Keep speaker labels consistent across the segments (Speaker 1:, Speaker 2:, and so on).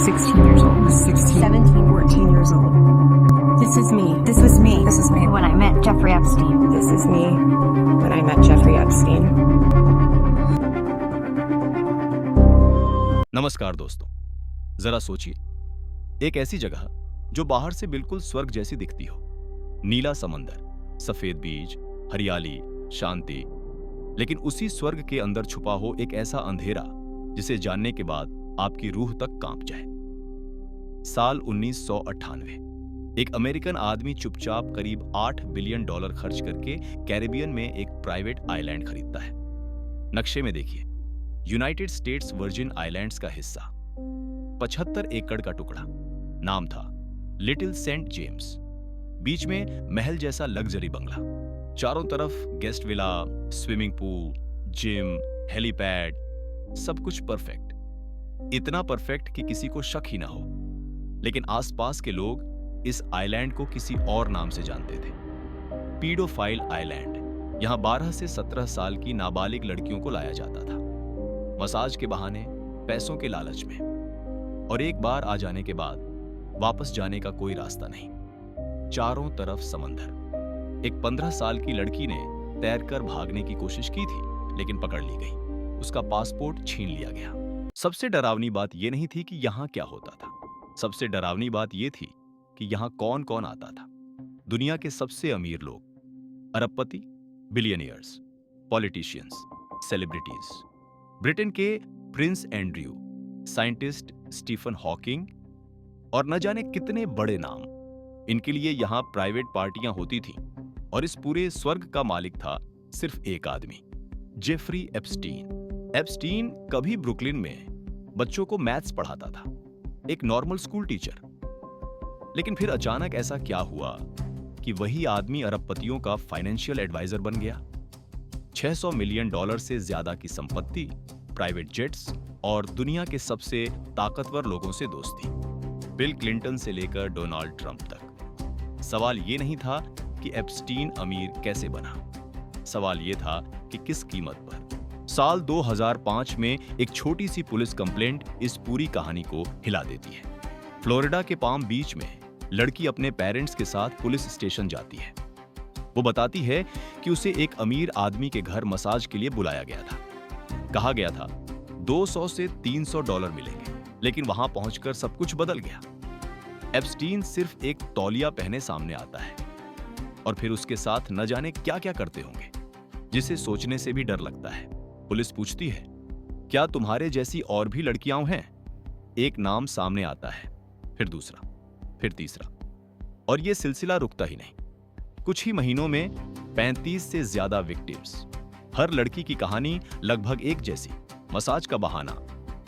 Speaker 1: 16 years old.
Speaker 2: 16.
Speaker 1: 17, 14 years old. This is me.
Speaker 2: This was me.
Speaker 1: This is me when I met Jeffrey Epstein.
Speaker 2: This is me when I met Jeffrey Epstein.
Speaker 3: नमस्कार दोस्तों, जरा सोचिए, एक ऐसी जगह जो बाहर से बिल्कुल स्वर्ग जैसी दिखती हो, नीला समंदर, सफेद बीज, हरियाली, शांति, लेकिन उसी स्वर्ग के अंदर छुपा हो एक ऐसा अंधेरा जिसे जानने के बाद आपकी रूह तक कांप जाए। साल 1998, एक अमेरिकन आदमी चुपचाप करीब $8 बिलियन खर्च करके कैरिबियन में एक प्राइवेट आइलैंड खरीदता है। नक्शे में देखिए, यूनाइटेड स्टेट्स वर्जिन आइलैंड्स का हिस्सा, 75 एकड़ का टुकड़ा, नाम था लिटिल सेंट जेम्स। बीच में महल जैसा लग्जरी बंगला, चारों तरफ guest villa, swimming pool, gym, helipad, सब कुछ परफेक्ट। इतना परफेक्ट कि किसी को शक ही ना हो। लेकिन आसपास के लोग इस आइलैंड को किसी और नाम से जानते थे, पीडोफाइल आइलैंड। यहां 12 से 17 साल की नाबालिग लड़कियों को लाया जाता था, मसाज के बहाने, पैसों के लालच में, और एक बार आ जाने के बाद वापस जाने का कोई रास्ता नहीं। चारों तरफ समंदर। एक 15 साल की लड़की ने तैरकर भागने की कोशिश की थी, लेकिन पकड़ ली गई। उसका पासपोर्ट छीन लिया गया। सबसे डरावनी बात यह नहीं थी कि यहां क्या होता था, सबसे डरावनी बात यह थी कि यहां कौन कौन आता था। दुनिया के सबसे अमीर लोग, अरबपति, बिलियनियर्स, पॉलिटिशियंस, सेलिब्रिटीज, ब्रिटेन के prince Andrew, scientist Stephen Hawking और न जाने कितने बड़े नाम। इनके लिए यहां प्राइवेट पार्टियां होती थीं, और इस पूरे स्वर्ग का मालिक था सिर्फ एक आदमी, जेफरी एप्स्टीन। एप्स्टीन कभी ब्रुकलिन में बच्चों को मैथ्स पढ़ाता था, एक नॉर्मल स्कूल टीचर। लेकिन फिर अचानक ऐसा क्या हुआ कि वही आदमी अरबपतियों का फाइनेंशियल एडवाइजर बन गया। $600 मिलियन से ज्यादा की संपत्ति, प्राइवेट जेट्स और दुनिया के सबसे ताकतवर लोगों से दोस्ती, बिल क्लिंटन से लेकर डोनाल्ड ट्रंप तक। सवाल यह नहीं था कि एप्स्टीन अमीर कैसे बना, सवाल यह था कि किस कीमत पर। साल 2005 में एक छोटी सी पुलिस कंप्लेंट इस पूरी कहानी को हिला देती है। फ्लोरिडा के पाम बीच में लड़की अपने पेरेंट्स के साथ पुलिस स्टेशन जाती है। वो बताती है कि उसे एक अमीर आदमी के घर मसाज के लिए बुलाया गया था। कहा गया था $200 से $300 मिलेंगे, लेकिन वहां पहुंचकर सब कुछ बदल गया। एप्स्टीन सिर्फ एक तौलिया पहने सामने आता है, और फिर उसके साथ न जाने क्या क्या करते होंगे, जिसे सोचने से भी डर लगता है। पुलिस पूछती है, क्या तुम्हारे जैसी और भी लड़कियां हैं? एक नाम सामने आता है, फिर दूसरा, फिर तीसरा, और यह सिलसिला रुकता ही नहीं। कुछ ही महीनों में 35 से ज्यादा विक्टिम्स। हर लड़की की कहानी लगभग एक जैसी, मसाज का बहाना,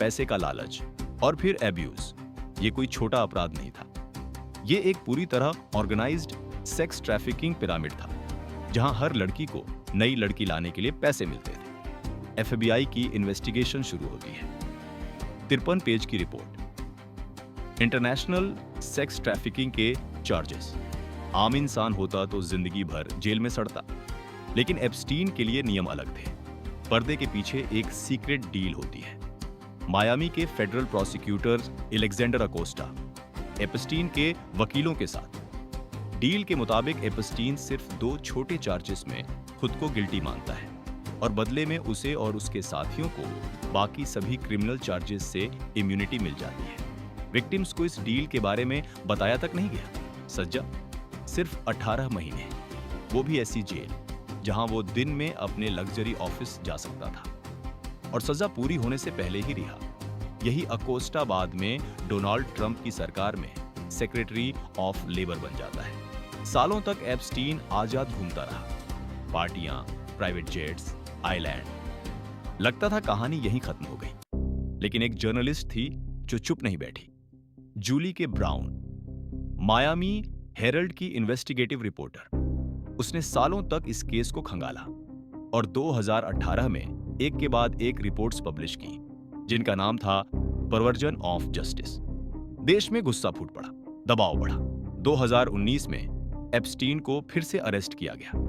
Speaker 3: पैसे का लालच, और फिर एब्यूज। ये कोई छोटा अपराध नहीं था, ये एक पूरी तरह ऑर्गेनाइज्ड सेक्स ट्रैफिकिंग पिरामिड था, जहां हर लड़की को नई लड़की लाने के लिए पैसे मिलते थे। FBI की इन्वेस्टिगेशन शुरू होती है। 53 पेज की रिपोर्ट, इंटरनेशनल सेक्स ट्रैफिकिंग के चार्जेस। आम इंसान होता तो जिंदगी भर जेल में सड़ता, लेकिन एप्स्टीन के लिए नियम अलग थे। पर्दे के पीछे एक सीक्रेट डील होती है। मायामी के federal prosecutor Alexander Acosta Epstein के वकीलों के साथ। डील के मुताबिक एप्स्टीन सिर्फ 2 छोटे चार्जेस में खुद को गिल्टी मानता है, और बदले में उसे और उसके साथियों को बाकी सभी क्रिमिनल चार्जेस से इम्यूनिटी मिल जाती है। विक्टिम्स को इस डील के बारे में बताया तक नहीं गया। सजा सिर्फ 18 महीने, वो भी ऐसी जेल जहां वो दिन में अपने लग्जरी ऑफिस जा सकता था, और सजा पूरी होने से पहले ही रिहा। यही अकोस्टा बाद में डोनाल्ड ट्रंप की सरकार में सेक्रेटरी ऑफ लेबर बन जाता है। सालों तक एप्स्टीन आजाद घूमता रहा, पार्टियां, प्राइवेट जेट्स, आइलैंड। लगता था कहानी यहीं खत्म हो गई, लेकिन एक जर्नलिस्ट थी जो चुप नहीं बैठी, जूली के ब्राउन, मायामी हेरल्ड की इन्वेस्टिगेटिव रिपोर्टर। उसने सालों तक इस केस को खंगाला, और 2018 में एक के बाद एक रिपोर्ट्स पब्लिश की, जिनका नाम था परवर्जन ऑफ जस्टिस। देश में गुस्सा फूट पड़ा, दबाव बढ़ा। 2019 में एप्स्टीन को फिर से अरेस्ट किया गया,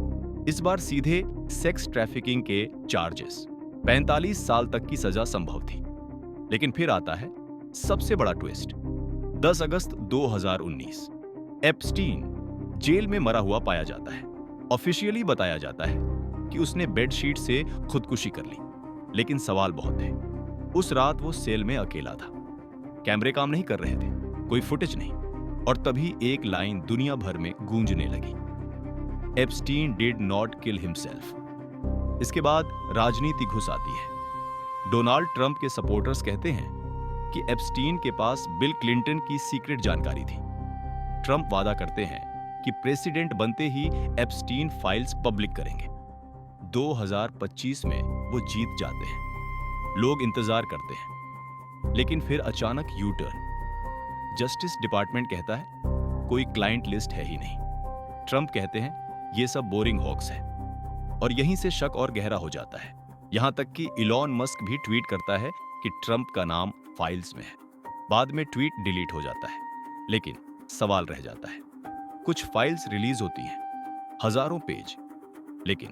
Speaker 3: इस बार सीधे सेक्स ट्रैफिकिंग के चार्जेस। 45 साल तक की सजा संभव थी, लेकिन फिर आता है सबसे बड़ा ट्विस्ट, 10 अगस्त 2019 एप्स्टीन जेल में मरा हुआ पाया जाता है। ऑफिशियली बताया जाता है कि उसने बेडशीट से खुदकुशी कर ली, लेकिन सवाल बहुत थे। उस रात वो सेल में अकेला था, कैमरे काम नहीं कर रहे थे, कोई फुटेज नहीं, और तभी एक लाइन दुनिया भर में गूंजने लगी, Epstein did not kill himself. इसके बाद राजनीति घुस आती है। डोनाल्ड ट्रंप के सपोर्टर्स कहते हैं कि एप्स्टीन के पास बिल क्लिंटन की सीक्रेट जानकारी थी। ट्रंप वादा करते हैं कि प्रेसिडेंट बनते ही एप्स्टीन फाइल्स पब्लिक करेंगे। 2025 में वो जीत जाते हैं। लोग इंतजार करते हैं, लेकिन फिर अचानक यू टर्न। जस्टिस डिपार्टमेंट कहता है कोई क्लाइंट लिस्ट है ही नहीं। ट्रंप कहते हैं ये सब बोरिंग हॉक्स है, और यहीं से शक और गहरा हो जाता है। यहां तक कि इलॉन मस्क भी ट्वीट करता है कि ट्रंप का नाम फाइल्स में है। बाद में ट्वीट डिलीट हो जाता है, लेकिन सवाल रह जाता है। कुछ फाइल्स रिलीज होती हैं, हजारों पेज, लेकिन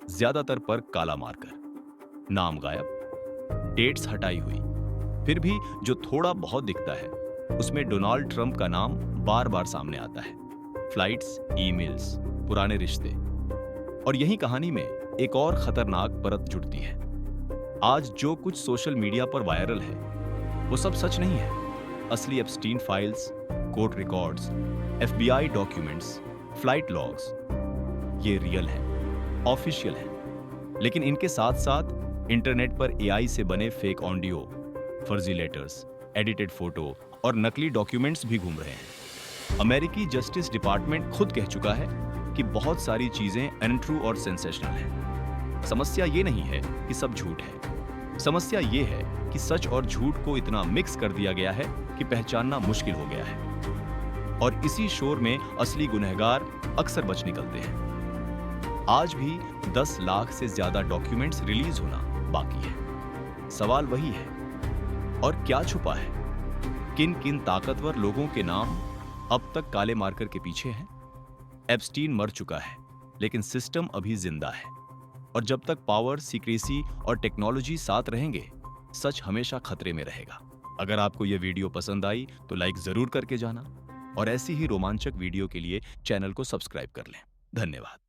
Speaker 3: ज्यादातर पर काला मार्कर, नाम गायब, डेट्स हटाई हुई। फिर भी जो थोड़ा बहुत दिखता है उसमें डोनाल्ड ट्रंप का नाम बार बार सामने आता है। फ्लाइट्स, ईमेल्स, पुराने रिश्ते। और यही कहानी में एक और खतरनाक परत जुड़ती है। आज जो कुछ सोशल मीडिया पर वायरल है वो सब सच नहीं है। असली Epstein files, court records, FBI documents, flight logs, ये रियल है, ऑफिशियल है। लेकिन इनके साथ साथ इंटरनेट पर AI से बने फेक ऑडियो, फर्जी लेटर्स, एडिटेड फोटो और नकली डॉक्यूमेंट्स भी घूम रहे हैं। अमेरिकी जस्टिस डिपार्टमेंट खुद कह चुका है कि बहुत सारी चीजें अनट्रू और सेंसेशनल हैं। समस्या ये नहीं है कि सब झूठ है, समस्या ये है कि सच और झूठ को इतना मिक्स कर दिया गया है कि पहचानना मुश्किल हो गया है। और इसी शोर में असली गुनहगार अक्सर बच निकलते हैं। आज भी 10 लाख से ज्यादा डॉक्यूमेंट्स रिलीज होना बाकी है। सवाल वही है, और क्या छुपा है? किन किन ताकतवर लोगों के नाम अब तक काले मार्कर के पीछे हैं? एप्स्टीन मर चुका है, लेकिन सिस्टम अभी जिंदा है। और जब तक पावर, सीक्रेसी और टेक्नोलॉजी साथ रहेंगे, सच हमेशा खतरे में रहेगा। अगर आपको यह वीडियो पसंद आई तो लाइक जरूर करके जाना, और ऐसी ही रोमांचक वीडियो के लिए चैनल को सब्सक्राइब कर लें। धन्यवाद।